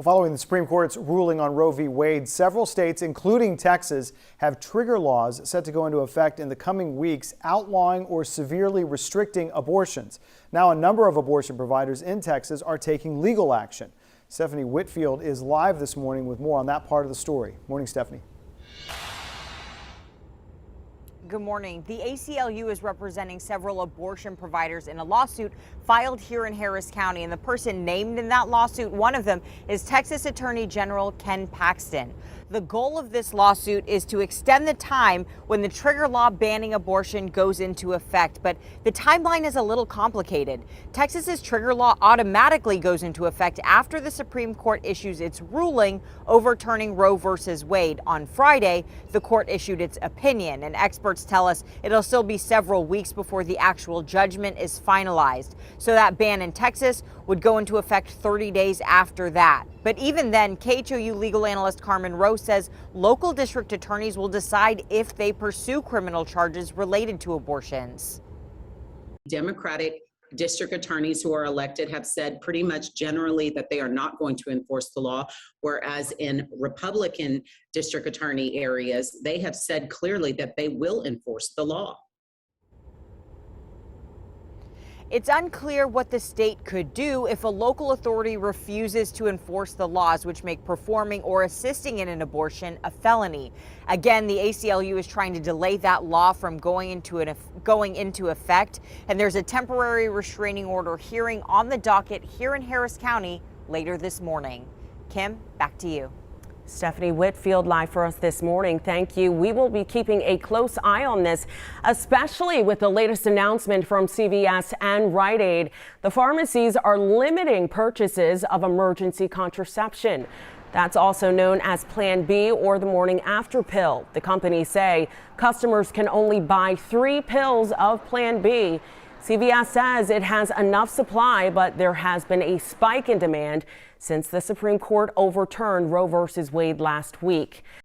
Well, following the Supreme Court's ruling on Roe v. Wade, several states, including Texas, have trigger laws set to go into effect in the coming weeks, outlawing or severely restricting abortions. Now, a number of abortion providers in Texas are taking legal action. Stephanie Whitfield is live this morning with more on that part of the story. Morning, Stephanie. Good morning. The ACLU is representing several abortion providers in a lawsuit filed here in Harris County, and the person named in that lawsuit, one of them, is Texas Attorney General Ken Paxton. The goal of this lawsuit is to extend the time when the trigger law banning abortion goes into effect, but the timeline is a little complicated. Texas's trigger law automatically goes into effect after the Supreme Court issues its ruling overturning Roe versus Wade. On Friday, the court issued its opinion, and experts tell us it'll still be several weeks before the actual judgment is finalized. So that ban in Texas would go into effect 30 days after that. But even then, KHOU legal analyst Carmen Rowe says local district attorneys will decide if they pursue criminal charges related to abortions. Democratic district attorneys who are elected have said pretty much generally that they are not going to enforce the law, whereas in Republican district attorney areas, they have said clearly that they will enforce the law. It's unclear what the state could do if a local authority refuses to enforce the laws which make performing or assisting in an abortion a felony. Again, the ACLU is trying to delay that law from going into effect, and there's a temporary restraining order hearing on the docket here in Harris County later this morning. Kim, back to you. Stephanie Whitfield live for us this morning. Thank you. We will be keeping a close eye on this, especially with the latest announcement from CVS and Rite Aid. The pharmacies are limiting purchases of emergency contraception. That's also known as Plan B or the morning after pill. The companies say customers can only buy 3 pills of Plan B. CVS says it has enough supply, but there has been a spike in demand since the Supreme Court overturned Roe versus Wade last week.